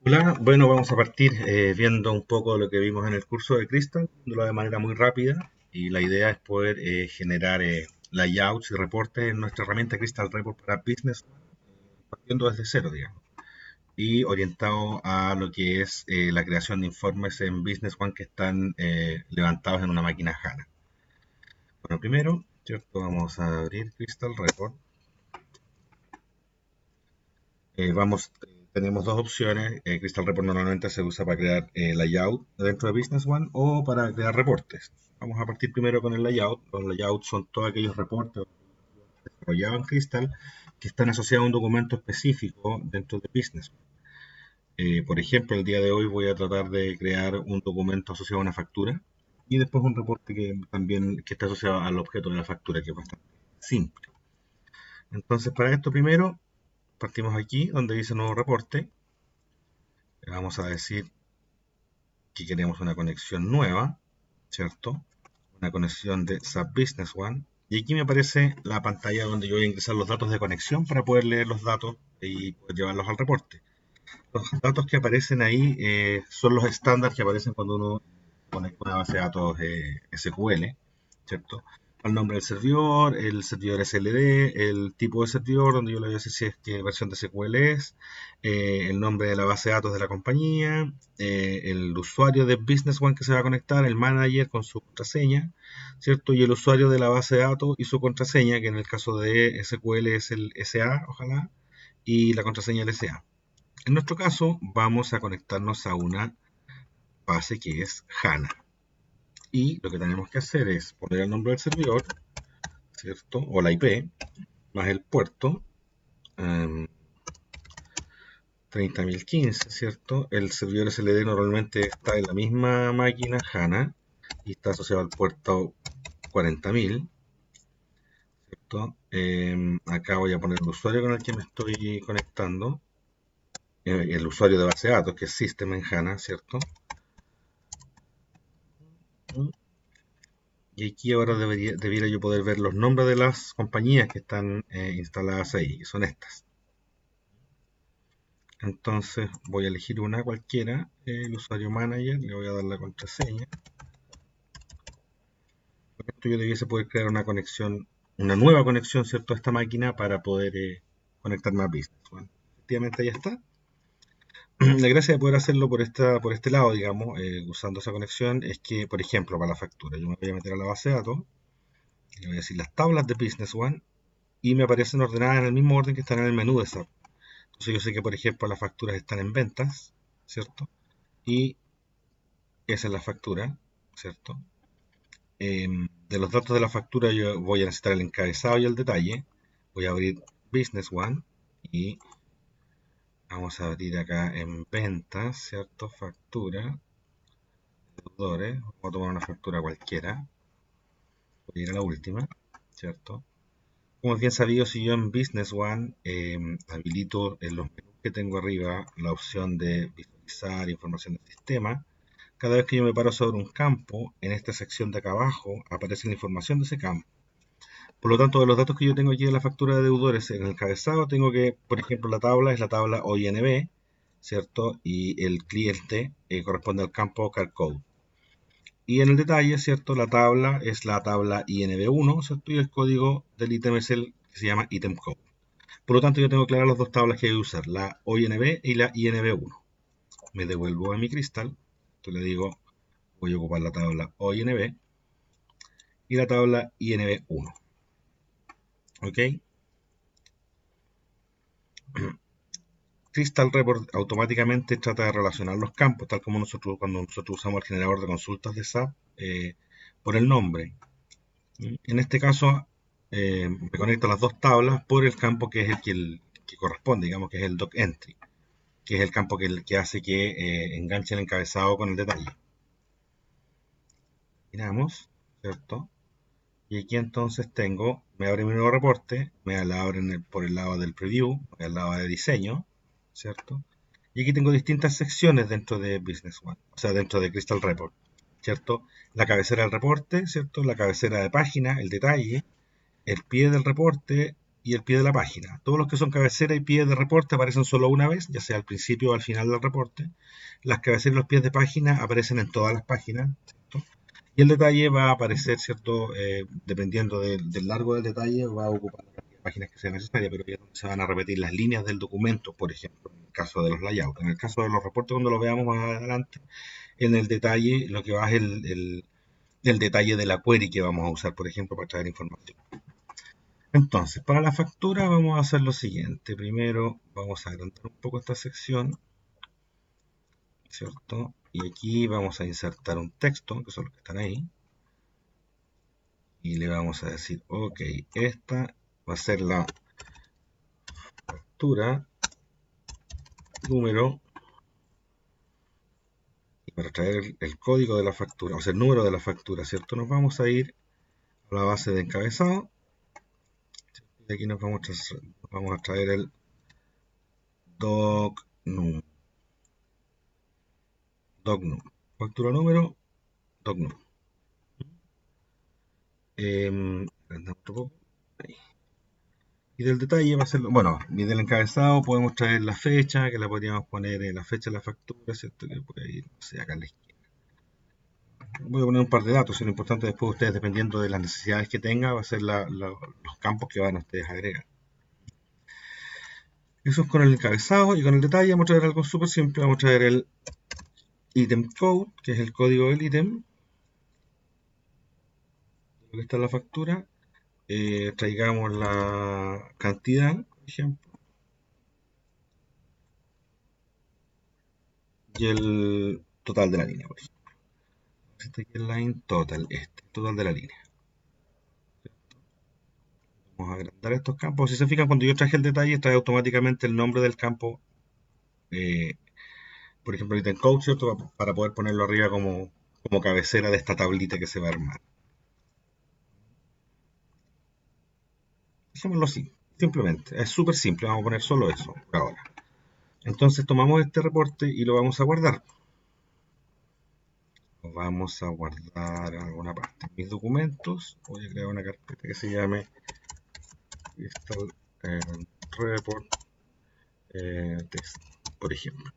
Hola, bueno, vamos a partir viendo un poco lo que vimos en el curso de Crystal, viéndolo de manera muy rápida, y la idea es poder generar layouts y reportes en nuestra herramienta Crystal Report para Business, partiendo desde cero, digamos, y orientado a lo que es la creación de informes en Business One que están levantados en una máquina HANA. Bueno, primero, ¿cierto? Vamos a abrir Crystal Report. Tenemos dos opciones. Crystal Report normalmente se usa para crear layout dentro de Business One o para crear reportes. Vamos a partir primero con el layout. Los layouts son todos aquellos reportes desarrollados en Crystal que están asociados a un documento específico dentro de Business One. Por ejemplo, el día de hoy voy a tratar de crear un documento asociado a una factura y después un reporte que también que está asociado al objeto de la factura, que es bastante simple. Entonces, para esto primero partimos aquí donde dice nuevo reporte. Le vamos a decir que queremos una conexión nueva, ¿cierto? Una conexión de SAP Business One. Y aquí me aparece la pantalla donde yo voy a ingresar los datos de conexión para poder leer los datos y poder llevarlos al reporte. Los datos que aparecen ahí son los estándares que aparecen cuando uno conecta una base de datos SQL, ¿cierto? El nombre del servidor, el servidor SLD, el tipo de servidor, donde yo le voy a decir si es que versión de SQL es, el nombre de la base de datos de la compañía, el usuario de Business One que se va a conectar, el manager con su contraseña, ¿cierto? Y el usuario de la base de datos y su contraseña, que en el caso de SQL es el SA, ojalá, y la contraseña del SA. En nuestro caso, vamos a conectarnos a una base que es HANA. Y lo que tenemos que hacer es poner el nombre del servidor, ¿cierto? O la IP, más el puerto, 30.015, ¿cierto? El servidor SLD normalmente está en la misma máquina HANA y está asociado al puerto 40.000, ¿cierto? Acá voy a poner el usuario con el que me estoy conectando, el usuario de base de datos, que es System en HANA, ¿cierto? Y aquí ahora debiera yo poder ver los nombres de las compañías que están instaladas ahí, que son estas. Entonces voy a elegir una cualquiera, el usuario manager, le voy a dar la contraseña. Con esto yo debiese poder crear una conexión, una nueva conexión, ¿cierto?, a esta máquina para poder conectarme a Business. Bueno, efectivamente ya está. La gracia de poder hacerlo por este lado, digamos, usando esa conexión, es que, por ejemplo, para la factura, yo me voy a meter a la base de datos, le voy a decir las tablas de Business One, y me aparecen ordenadas en el mismo orden que están en el menú de SAP. Entonces yo sé que, por ejemplo, las facturas están en ventas, ¿cierto? Y esa es la factura, ¿cierto? De los datos de la factura yo voy a necesitar el encabezado y el detalle. Voy a abrir Business One y vamos a abrir acá en ventas, ¿cierto? Factura, deudores. Vamos a tomar una factura cualquiera. Voy a ir a la última, ¿cierto? Como es bien sabido, si yo en Business One habilito en los menús que tengo arriba la opción de visualizar información del sistema, cada vez que yo me paro sobre un campo, en esta sección de acá abajo aparece la información de ese campo. Por lo tanto, de los datos que yo tengo aquí de la factura de deudores en el encabezado, tengo que, por ejemplo, la tabla es la tabla OINB, ¿cierto? Y el cliente corresponde al campo CarCode. Y en el detalle, ¿cierto? La tabla es la tabla INB1, ¿cierto? Y el código del ítem es el que se llama item code. Por lo tanto, yo tengo claras las dos tablas que hay que usar, la OINB y la INB1. Me devuelvo a mi cristal, entonces le digo, voy a ocupar la tabla OINB y la tabla INB1. ¿Ok? Crystal Report automáticamente trata de relacionar los campos, tal como nosotros cuando nosotros usamos el generador de consultas de SAP, por el nombre. En este caso, me conecta las dos tablas por el campo que es que corresponde, digamos que es el doc entry, que es el campo que hace que enganche el encabezado con el detalle. Miramos, ¿cierto? Y aquí entonces me abre mi nuevo reporte, me la abre por el lado del preview, por el lado de diseño, ¿cierto? Y aquí tengo distintas secciones dentro de Business One, o sea, dentro de Crystal Report, ¿cierto? La cabecera del reporte, ¿cierto? La cabecera de página, el detalle, el pie del reporte y el pie de la página. Todos los que son cabecera y pie de reporte aparecen solo una vez, ya sea al principio o al final del reporte. Las cabeceras y los pies de página aparecen en todas las páginas, ¿cierto? Y el detalle va a aparecer, ¿cierto? Dependiendo del largo del detalle, va a ocupar la cantidad de páginas que sea necesaria, pero ya se van a repetir las líneas del documento, por ejemplo, en el caso de los layouts. En el caso de los reportes, cuando lo veamos más adelante, en el detalle, lo que va es el detalle de la query que vamos a usar, por ejemplo, para traer información. Entonces, para la factura vamos a hacer lo siguiente. Primero vamos a agrandar un poco esta sección, ¿cierto? Y aquí vamos a insertar un texto, que son los que están ahí. Y le vamos a decir, ok, esta va a ser la factura número. Y para traer el código de la factura, o sea, el número de la factura, ¿cierto? Nos vamos a ir a la base de encabezado. Y aquí nos vamos a traer el docnum. Docnum. Factura número, docnum. Agrandamos otro poco. Ahí. Y del detalle va a ser, bueno, y del encabezado podemos traer la fecha, que la podríamos poner en la fecha de la factura, ¿cierto? Que puede ir, no sé, acá en la izquierda. Voy a poner un par de datos, y lo importante después ustedes, dependiendo de las necesidades que tengan, va a ser los campos que van a ustedes a agregar. Eso es con el encabezado, y con el detalle vamos a traer algo súper simple, vamos a traer el item code, que es el código del ítem, lo que está en la factura. Traigamos la cantidad, por ejemplo, y el total de la línea, por ejemplo. Este aquí es line total, total de la línea. Vamos a agrandar estos campos. Si se fijan, cuando yo traje el detalle, trae automáticamente el nombre del campo, eh, por ejemplo, el item code, ¿cierto? Para poder ponerlo arriba como cabecera de esta tablita que se va a armar. Dejémoslo así, simplemente. Es súper simple, vamos a poner solo eso por ahora. Entonces tomamos este reporte y lo vamos a guardar. Lo vamos a guardar en alguna parte. Mis documentos, voy a crear una carpeta que se llame Crystal Report Text, por ejemplo.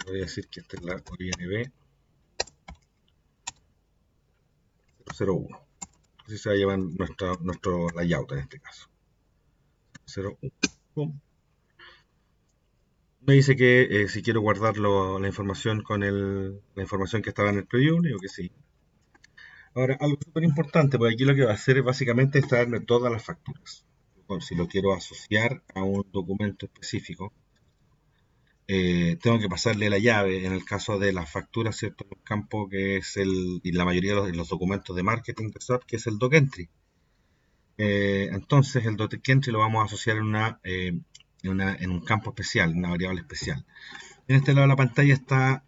Voy a decir que esta es la OINB 001. Así se va a llevar nuestro layout en este caso. 01. Me dice que si quiero guardar la información con la información que estaba en el preview, digo que sí. Ahora, algo súper importante, porque aquí lo que va a hacer es básicamente extraerme todas las facturas. Si lo quiero asociar a un documento específico, tengo que pasarle la llave, en el caso de las facturas, ¿cierto? Un campo que es y la mayoría de los documentos de marketing de SAP, que es el docentry. Entonces, el docentry lo vamos a asociar en un campo especial, una variable especial. En este lado de la pantalla está,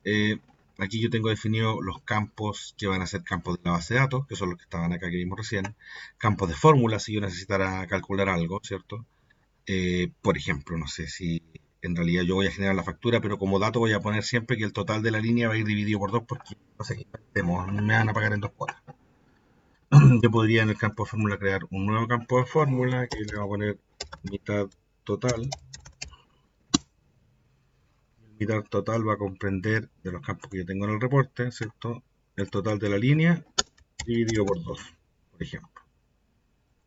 aquí yo tengo definido los campos que van a ser campos de la base de datos, que son los que estaban acá que vimos recién, campos de fórmula si yo necesitara calcular algo, ¿cierto? Por ejemplo, no sé si en realidad yo voy a generar la factura, pero como dato voy a poner siempre que el total de la línea va a ir dividido por 2 porque no sé qué me van a pagar en 2 cuotas. Yo podría en el campo de fórmula crear un nuevo campo de fórmula que le voy a poner mitad total. Mitad total va a comprender de los campos que yo tengo en el reporte, ¿cierto? El total de la línea dividido por 2, por ejemplo.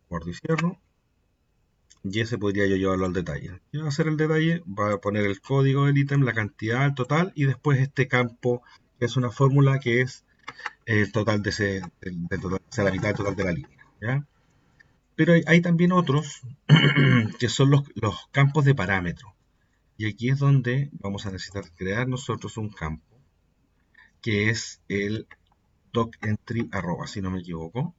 Guardo y cierro. Y ese podría yo llevarlo al detalle. ¿Qué va a hacer el detalle? Va a poner el código del ítem, la cantidad, el total, y después este campo, que es una fórmula que es el total del total, o sea, la mitad del total de la línea. ¿Ya? Pero hay también otros que son los campos de parámetro. Y aquí es donde vamos a necesitar crear nosotros un campo que es el docentry arroba, si no me equivoco.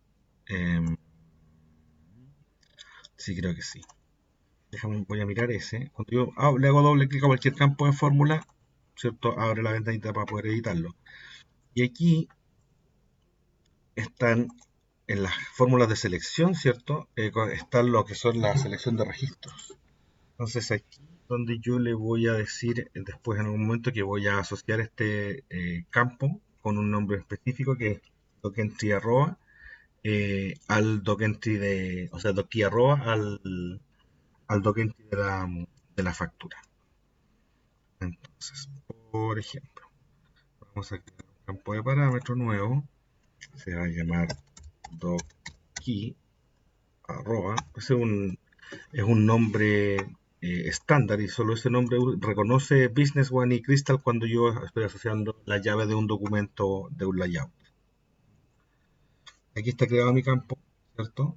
Sí, creo que sí. Voy a mirar ese. Cuando yo le hago doble clic a cualquier campo de fórmula, ¿cierto? Abre la ventanita para poder editarlo. Y aquí están en las fórmulas de selección, ¿cierto? Están lo que son la selección de registros. Entonces aquí donde yo le voy a decir después en algún momento que voy a asociar este campo con un nombre específico que es docentry arroba al doc entry o sea, doc key arroba al doc entry de la factura. Entonces, por ejemplo, vamos a crear un campo de parámetro nuevo, se va a llamar doc key arroba, es un nombre estándar y solo ese nombre reconoce Business One y Crystal cuando yo estoy asociando la llave de un documento de un layout. Aquí está creado mi campo, ¿cierto?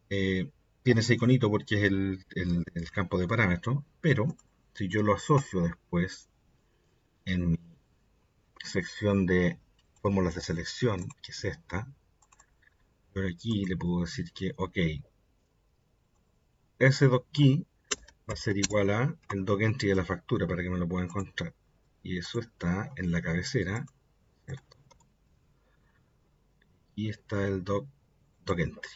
Eh, Tiene ese iconito porque es el campo de parámetro, pero si yo lo asocio después en mi sección de fórmulas de selección, que es esta, por aquí le puedo decir que, ok, ese doc key va a ser igual a el doc entry de la factura para que me lo pueda encontrar. Y eso está en la cabecera, ¿cierto? Y está el doc entry.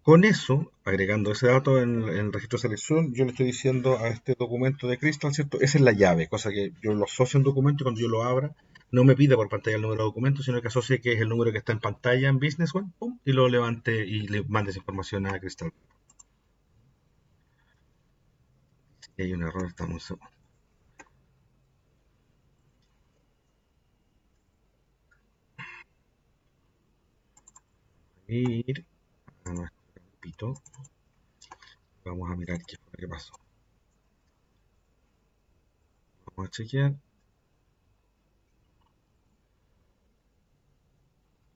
Con eso, agregando ese dato en el registro de selección, yo le estoy diciendo a este documento de Crystal, ¿cierto? Esa es la llave, cosa que yo lo asocio a un documento y cuando yo lo abra, no me pida por pantalla el número de documento, sino que asocie que es el número que está en pantalla en Business One, ¡pum! Y lo levante y le mande esa información a Crystal. Si hay un error, estamos seguros. Ir a nuestro campito. Vamos a mirar qué fue lo que pasó. Vamos a chequear.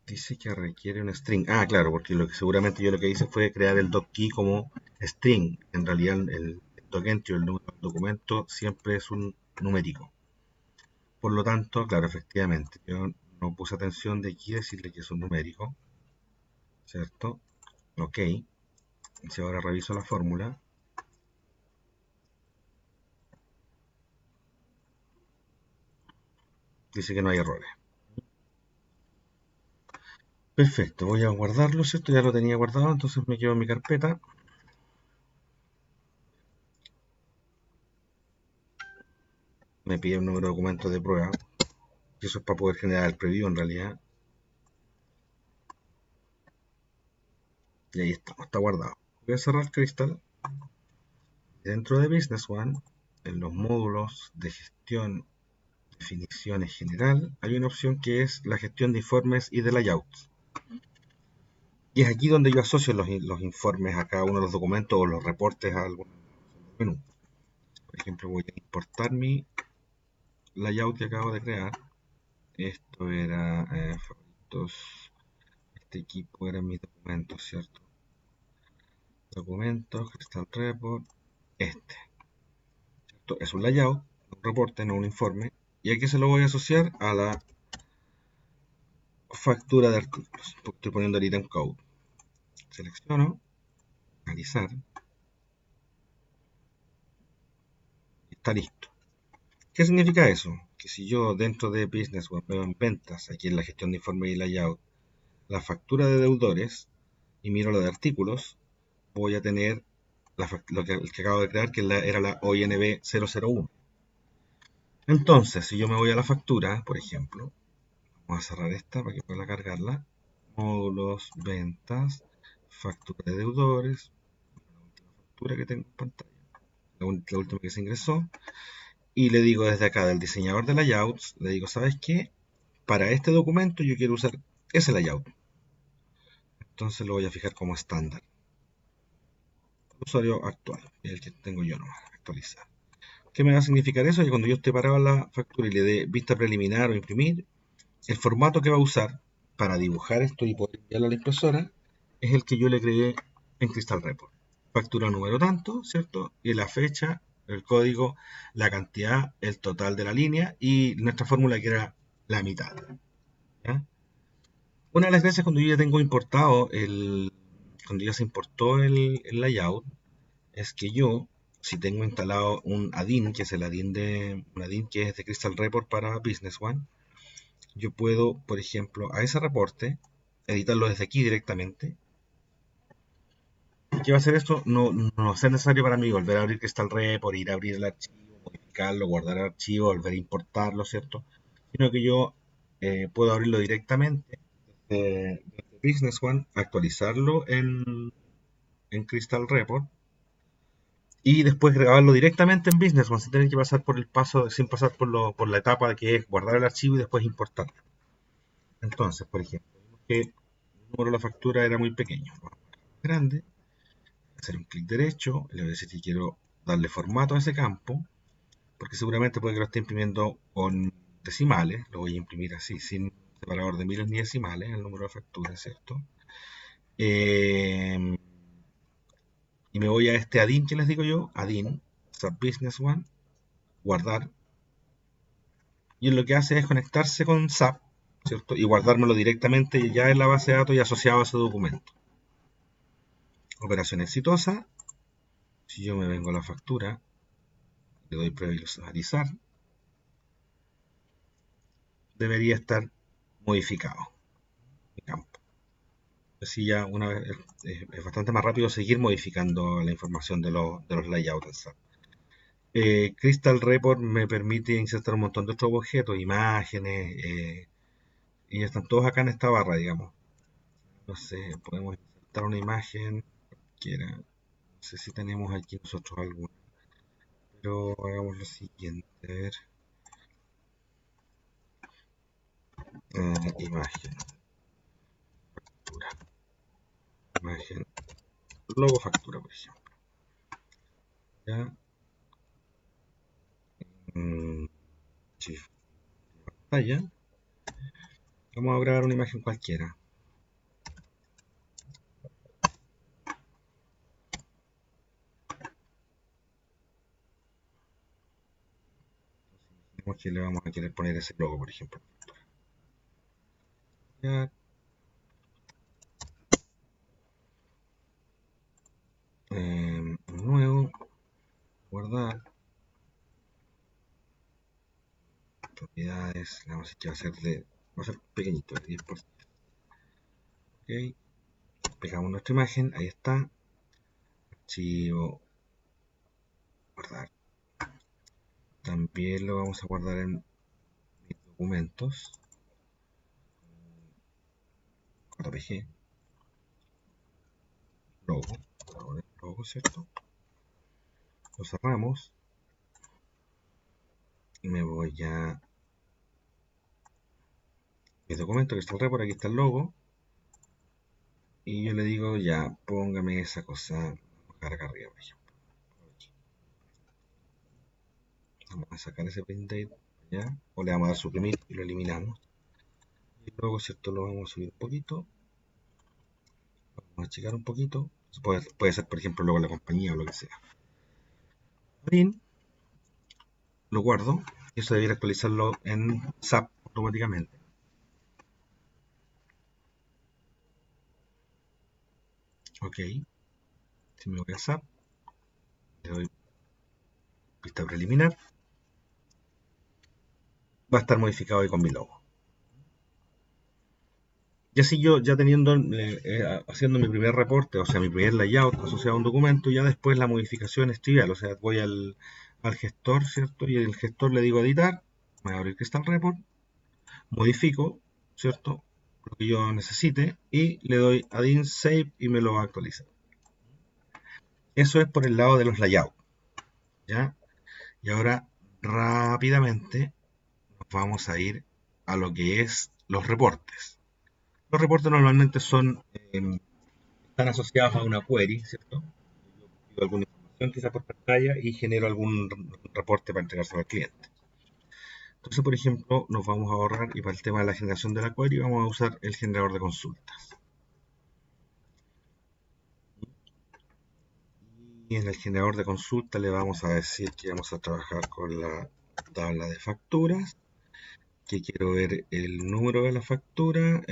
Dice que requiere un string. Ah, claro, porque seguramente yo lo que hice fue crear el doc key como string. En realidad el doc entry o el número del documento siempre es un numérico. Por lo tanto, claro, efectivamente, yo no puse atención de aquí decirle que es un numérico, ¿cierto? Ok. Si ahora reviso la fórmula, dice que no hay errores. Perfecto, voy a guardarlo, ¿cierto? Ya lo tenía guardado, entonces me quedo en mi carpeta. Me pide un número de documento de prueba. Y eso es para poder generar el preview en realidad. Y ahí está guardado. Voy a cerrar Crystal. Dentro de Business One, en los módulos de gestión, definiciones general, hay una opción que es la gestión de informes y de layouts. Y es aquí donde yo asocio los informes a cada uno de los documentos o los reportes a algún menú. Por ejemplo, voy a importar mi layout que acabo de crear. Esto era favoritos. Este equipo eran mis documentos, ¿cierto? Documentos, Crystal Report. Este. ¿Cierto? Es un layout, un reporte, no un informe. Y aquí se lo voy a asociar a la factura de artículos. Estoy poniendo el item code. Selecciono, analizar. Y está listo. ¿Qué significa eso? Que si yo dentro de Business Web veo en ventas, aquí en la gestión de informe y layout, la factura de deudores y miro la de artículos, voy a tener el que acabo de crear, que era la OINB 001. Entonces, si yo me voy a la factura, por ejemplo, vamos a cerrar esta para que pueda cargarla. Módulos, ventas, factura de deudores, la última factura que tengo en pantalla, la última que se ingresó. Y le digo desde acá, del diseñador de layouts, le digo, ¿sabes qué? Para este documento yo quiero usar ese layout. Entonces lo voy a fijar como estándar. Usuario actual, el que tengo yo nomás, actualizar. ¿Qué me va a significar eso? Que cuando yo esté parado en la factura y le dé vista preliminar o imprimir, el formato que va a usar para dibujar esto y poder enviarlo a la impresora es el que yo le creé en Crystal Report. Factura número tanto, ¿cierto? Y la fecha, el código, la cantidad, el total de la línea y nuestra fórmula que era la mitad. ¿Ya? Una de las veces cuando yo ya tengo importado cuando ya se importó el layout, es que yo, si tengo instalado un add-in, que es un add-in que es de Crystal Report para Business One, yo puedo, por ejemplo, a ese reporte, editarlo desde aquí directamente. ¿Y qué va a hacer esto? No va a ser necesario para mí volver a abrir Crystal Report, ir a abrir el archivo, modificarlo, guardar el archivo, volver a importarlo, ¿cierto? Sino que yo puedo abrirlo directamente desde Business One, actualizarlo en Crystal Report y después grabarlo directamente en Business One sin tener que pasar por el paso, sin pasar por la etapa de que es guardar el archivo y después importarlo. Entonces, por ejemplo, vimos que el número de la factura era muy pequeño, grande, hacer un clic derecho, le voy a decir que quiero darle formato a ese campo, porque seguramente puede que lo esté imprimiendo con decimales, lo voy a imprimir así, sin separador de miles ni decimales, el número de factura, ¿cierto? Eh, y me voy a este add-in que les digo yo, add-in, SAP Business One, guardar, y lo que hace es conectarse con SAP, ¿cierto? Y guardármelo directamente ya en la base de datos y asociado a ese documento. Operación exitosa. Si yo me vengo a la factura, le doy previsualizar, debería estar modificado mi campo. Así ya una vez es bastante más rápido seguir modificando la información de los layouts en SAP. Crystal Report me permite insertar un montón de otros objetos, imágenes, y están todos acá en esta barra, digamos. No sé, podemos insertar una imagen cualquiera. No sé si tenemos aquí nosotros alguna, pero hagamos lo siguiente. A ver, imagen, factura, imagen, logo factura, por ejemplo. Ya, shift, pantalla. Vamos a grabar una imagen cualquiera. Digamos que le vamos a querer poner ese logo, por ejemplo. Ya, nuevo, guardar, propiedades, le vamos a decir que va a ser pequeñito, el 10%. Ok, pegamos nuestra imagen, ahí está, archivo, guardar. También lo vamos a guardar en mis documentos, JPG, logo, logo, ¿cierto? Lo cerramos y me voy a mis documentos, que está el report, aquí está el logo, y yo le digo ya, póngame esa cosa, vamos a dejar acá arriba, por ejemplo. Vamos a sacar ese print date, ¿ya? O le vamos a dar suprimir y lo eliminamos. Y luego, ¿cierto? Lo vamos a subir un poquito, vamos a checar un poquito. Puede ser, por ejemplo, luego la compañía o lo que sea. Bien, lo guardo. Y eso debería actualizarlo en SAP automáticamente. Ok, si me voy a SAP, le doy vista preliminar, va a estar modificado ahí con mi logo. Y así yo, ya teniendo, haciendo mi primer reporte, o sea, mi primer layout asociado a un documento, ya después la modificación es trivial, o sea, voy al gestor, ¿cierto? Y el gestor le digo editar, me va a abrir Crystal Report, modifico, ¿cierto? Lo que yo necesite y le doy add-in save y me lo va a actualizar. Eso es por el lado de los layouts, ¿ya? Y ahora rápidamente nos vamos a ir a lo que es los reportes. Los reportes normalmente están asociados a una query, ¿cierto? Yo pido alguna información quizá por pantalla y genero algún reporte para entregárselo al cliente. Entonces, por ejemplo, nos vamos a ahorrar y para el tema de la generación de la query vamos a usar el generador de consultas. Y en el generador de consultas le vamos a decir que vamos a trabajar con la tabla de facturas, que quiero ver el número de la factura,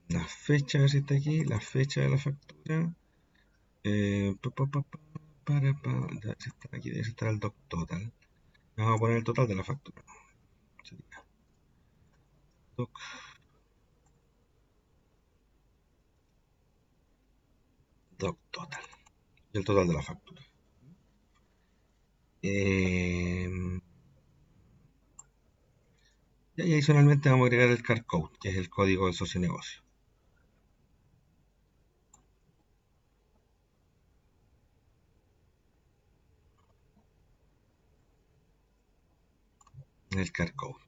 la fecha, a ver si está aquí, la fecha de la factura, ya, si está aquí debe estar el doc total. Vamos a poner el total de la factura. Sería doc, doc total. Y el total de la factura. Eh, Y adicionalmente vamos a agregar el card code, que es el código del socio negocio. El card code.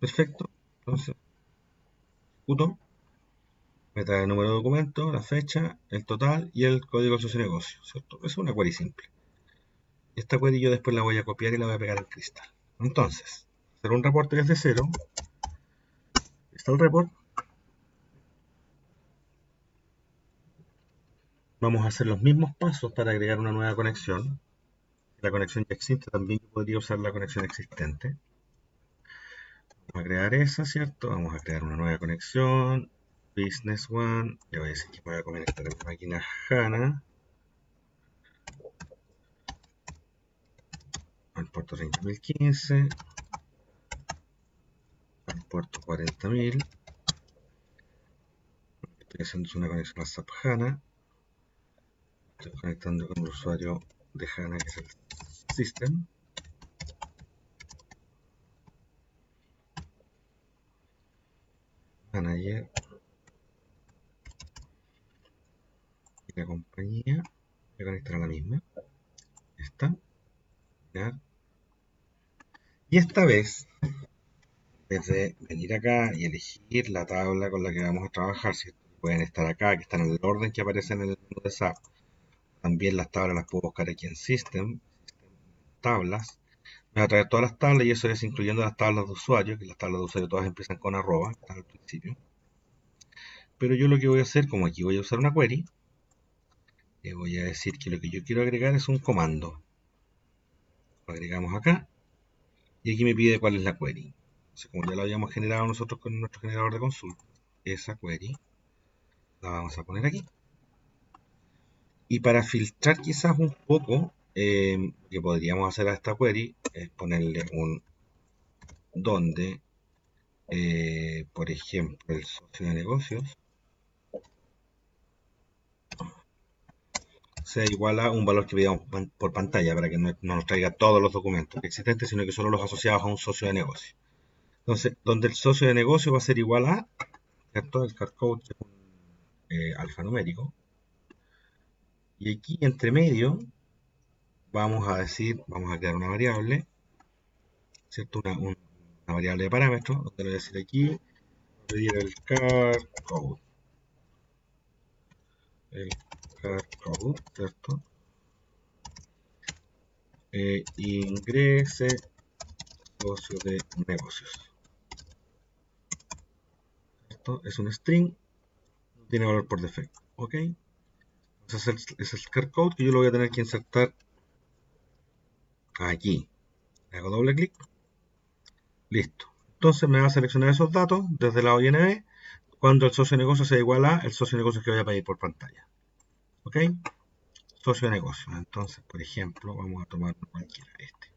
Perfecto. Entonces, ejecuto. Me trae el número de documento, la fecha, el total y el código del socio negocio, ¿cierto? Es una query simple. Esta query yo después la voy a copiar y la voy a pegar en Crystal. Entonces, hacer un reporte desde cero. Está el report. Vamos a hacer los mismos pasos para agregar una nueva conexión. Si la conexión ya existe, también podría usar la conexión existente. Vamos a crear esa, ¿cierto? Vamos a crear una nueva conexión. Business One. Le voy a decir que me voy a conectar a mi máquina HANA. Al puerto 30.015. Al puerto 40.000. Estoy haciendo una conexión a SAP HANA. Estoy conectando con el usuario de HANA, que es el System. Manager. Y la compañía. Voy a conectar a la misma. Está. Y esta vez, en vez de venir acá y elegir la tabla con la que vamos a trabajar, si pueden estar acá, que están en el orden que aparece en el menú de SAP. También las tablas las puedo buscar aquí en System, tablas. Me va a traer todas las tablas y eso es incluyendo las tablas de usuario, que las tablas de usuario todas empiezan con arroba, que están al principio. Pero yo lo que voy a hacer, como aquí voy a usar una query, le voy a decir que lo que yo quiero agregar es un comando. Lo agregamos acá y aquí me pide cuál es la query. Entonces, como ya lo habíamos generado nosotros con nuestro generador de consulta, esa query la vamos a poner aquí. Y para filtrar quizás un poco, que podríamos hacer a esta query es ponerle un donde, por ejemplo, el socio de negocios sea igual a un valor que veamos por pantalla para que no nos traiga todos los documentos existentes, sino que solo los asociados a un socio de negocio. Entonces, donde el socio de negocio va a ser igual a, ¿cierto? El card code es un alfanumérico. Y aquí entre medio vamos a decir, vamos a crear una variable, ¿cierto? Una variable de parámetros, donde le voy a decir aquí, pedir el card code. El card code, ¿cierto? Ingrese socio de negocios. Esto es un string, no tiene valor por defecto. ¿Ok? Entonces es el card code que yo lo voy a tener que insertar aquí. Le hago doble clic. Listo. Entonces me va a seleccionar esos datos desde la OINB cuando el socio de negocio sea igual a el socio de negocio que voy a pedir por pantalla. ¿Ok? Socio de negocio. Entonces, por ejemplo, vamos a tomar cualquiera este.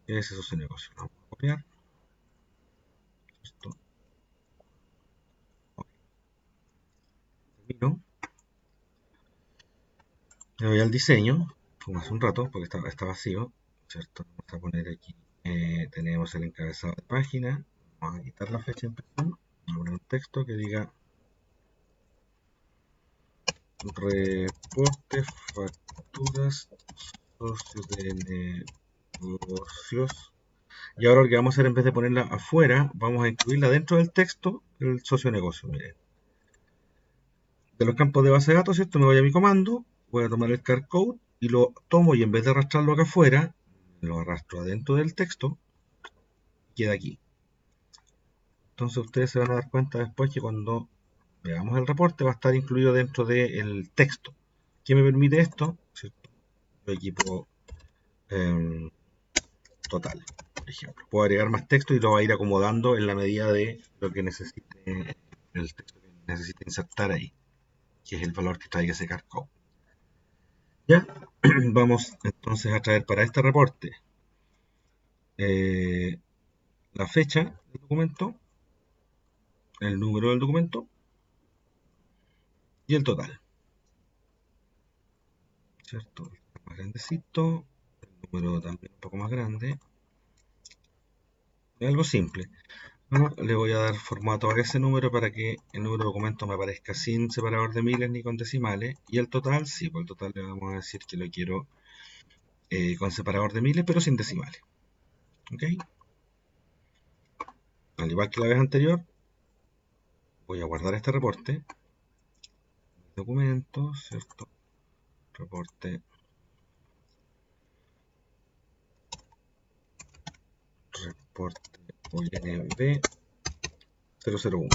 Ese socio de negocio. Vamos a copiar. Esto. Okay. Termino. Le voy al diseño, como hace un rato, porque está vacío, ¿cierto? Vamos a poner aquí, tenemos el encabezado de página, vamos a quitar la fecha de impresión, vamos a poner un texto que diga reporte, facturas, socios de negocios. Y ahora lo que vamos a hacer, en vez de ponerla afuera, vamos a incluirla dentro del texto, el socio de negocio, miren. De los campos de base de datos, ¿cierto? Me voy a mi comando, voy a tomar el card code y lo tomo y en vez de arrastrarlo acá afuera, lo arrastro adentro del texto y queda aquí. Entonces ustedes se van a dar cuenta después que cuando veamos el reporte va a estar incluido dentro del texto. ¿Qué me permite esto? ¿Cierto? Yo aquí puedo total, por ejemplo. Puedo agregar más texto y lo va a ir acomodando en la medida de lo que necesite el texto que necesite insertar ahí, que es el valor que traiga ese card code. Ya, vamos entonces a traer para este reporte eh, la fecha del documento, el número del documento y el total, ¿cierto? más grandecito, el número también un poco más grande. Es algo simple. ¿No? Le voy a dar formato a ese número para que el número de documento me aparezca sin separador de miles ni con decimales. Y el total, sí, por el total le vamos a decir que lo quiero con separador de miles, pero sin decimales. ¿Ok? Al igual que la vez anterior, voy a guardar este reporte. Documentos, ¿cierto? Reporte. Reporte ONB 001.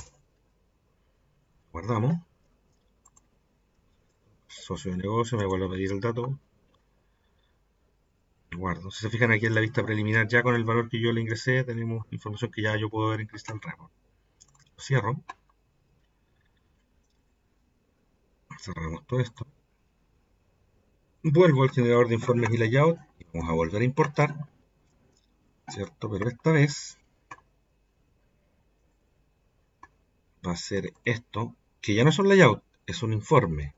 Guardamos. Socio de negocio, me vuelvo a pedir el dato. Guardo. Si se fijan aquí en la vista preliminar, ya con el valor que yo le ingresé, tenemos información que ya yo puedo ver en Crystal Report. Lo cierro. Cerramos todo esto. Vuelvo al generador de informes y layout y vamos a volver a importar, ¿cierto? Pero esta vez va a ser esto, que ya no es un layout, es un informe.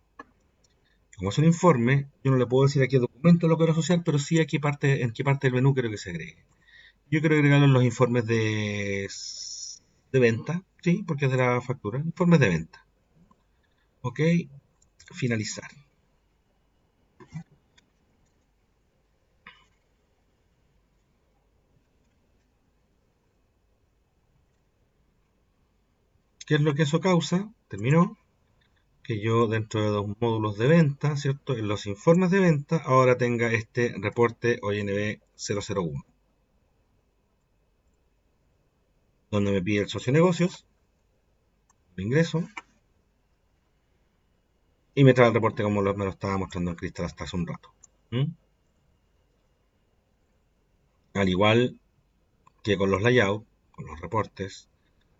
Como es un informe, yo no le puedo decir a qué documento lo quiero asociar, pero sí a qué parte, en qué parte del menú quiero que se agregue. Yo quiero agregarlo en los informes de venta, sí, porque es de la factura, informes de venta. Ok, finalizar. ¿Qué es lo que eso causa? Terminó. Que yo dentro de los módulos de venta, ¿cierto? En los informes de venta, ahora tenga este reporte ONB 001, donde me pide el socio de negocios, el ingreso, y me trae el reporte como me lo estaba mostrando el Cristal hasta hace un rato. ¿Mm? Al igual que con los layouts, con los reportes,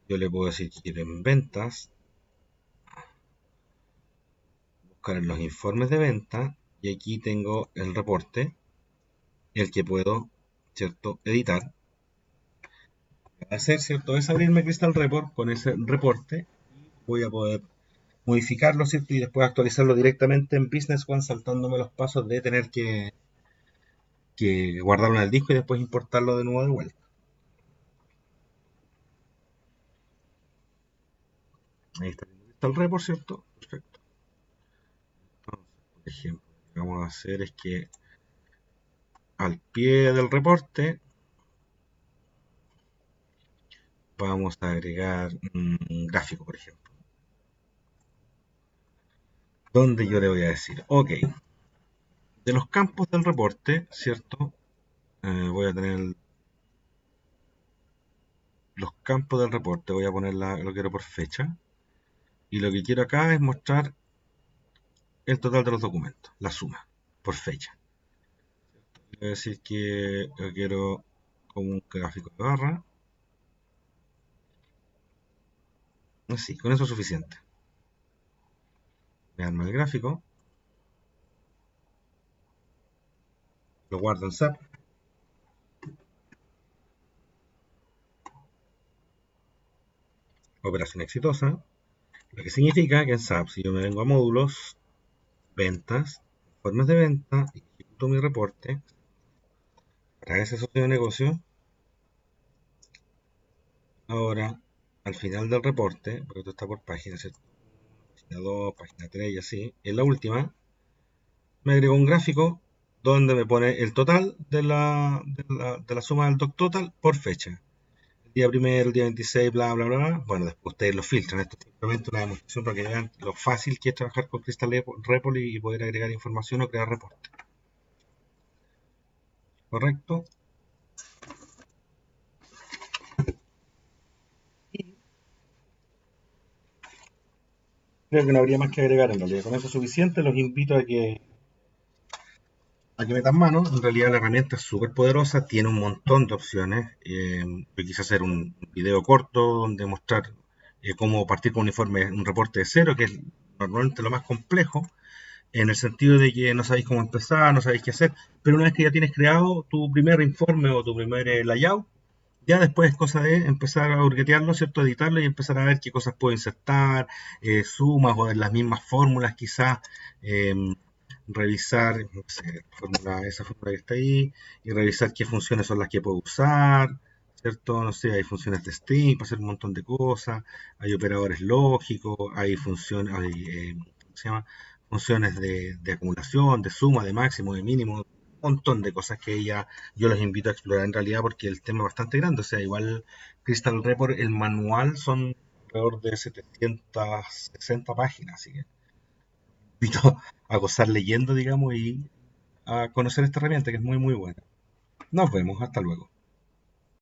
yo le puedo decir que quiero en ventas, buscar en los informes de venta, y aquí tengo el reporte, el que puedo, ¿cierto?, editar. Hacer, ¿cierto?, es abrirme Crystal Report con ese reporte. Voy a poder modificarlo, ¿cierto? Y después actualizarlo directamente en Business One, saltándome los pasos de tener que guardarlo en el disco y después importarlo de nuevo de vuelta. Ahí está el report, ¿cierto? Perfecto. Entonces, por ejemplo, lo que vamos a hacer es que al pie del reporte vamos a agregar un gráfico, por ejemplo, donde yo le voy a decir, ok, de los campos del reporte, ¿cierto? Voy a tener los campos del reporte, voy a poner lo quiero por fecha, y lo que quiero acá es mostrar el total de los documentos, la suma, por fecha. Voy a decir que lo quiero como un gráfico de barra. Así, con eso es suficiente. Me arma el gráfico, lo guardo en SAP. Operación exitosa. Lo que significa que en SAP, si yo me vengo a módulos, ventas, informes de venta, y ejecuto mi reporte, para ese socio de negocio, ahora, al final del reporte, porque esto está por página, ¿cierto? Página 2, página 3 y así, en la última, me agrego un gráfico donde me pone el total de la suma del doc total por fecha. El día primero, el día 26, bla, bla, bla. Bueno, después ustedes lo filtran. Esto es simplemente una demostración para que vean lo fácil que es trabajar con Crystal Report y poder agregar información o crear reportes. ¿Correcto? Creo que no habría más que agregar en realidad. Con eso es suficiente. Los invito a que metan mano. En realidad la herramienta es súper poderosa, tiene un montón de opciones. Yo quise hacer un video corto donde mostrar cómo partir con un informe, un reporte de cero, que es normalmente lo más complejo, en el sentido de que no sabéis cómo empezar, no sabéis qué hacer, pero una vez que ya tienes creado tu primer informe o tu primer layout, ya después es cosa de empezar a hurguetearlo, ¿cierto? Editarlo y empezar a ver qué cosas puedo insertar, sumas o en las mismas fórmulas quizás, revisar no sé, esa fórmula que está ahí y revisar qué funciones son las que puedo usar, ¿cierto? No sé, hay funciones de string para hacer un montón de cosas, hay operadores lógicos, hay funciones, ¿cómo se llama? Funciones de acumulación, de suma, de máximo, de mínimo, un montón de cosas que yo los invito a explorar en realidad porque el tema es bastante grande, o sea, igual Crystal Report, el manual son alrededor de 760 páginas, así que invito a gozar leyendo, digamos, y a conocer esta herramienta que es muy, muy buena. Nos vemos, hasta luego.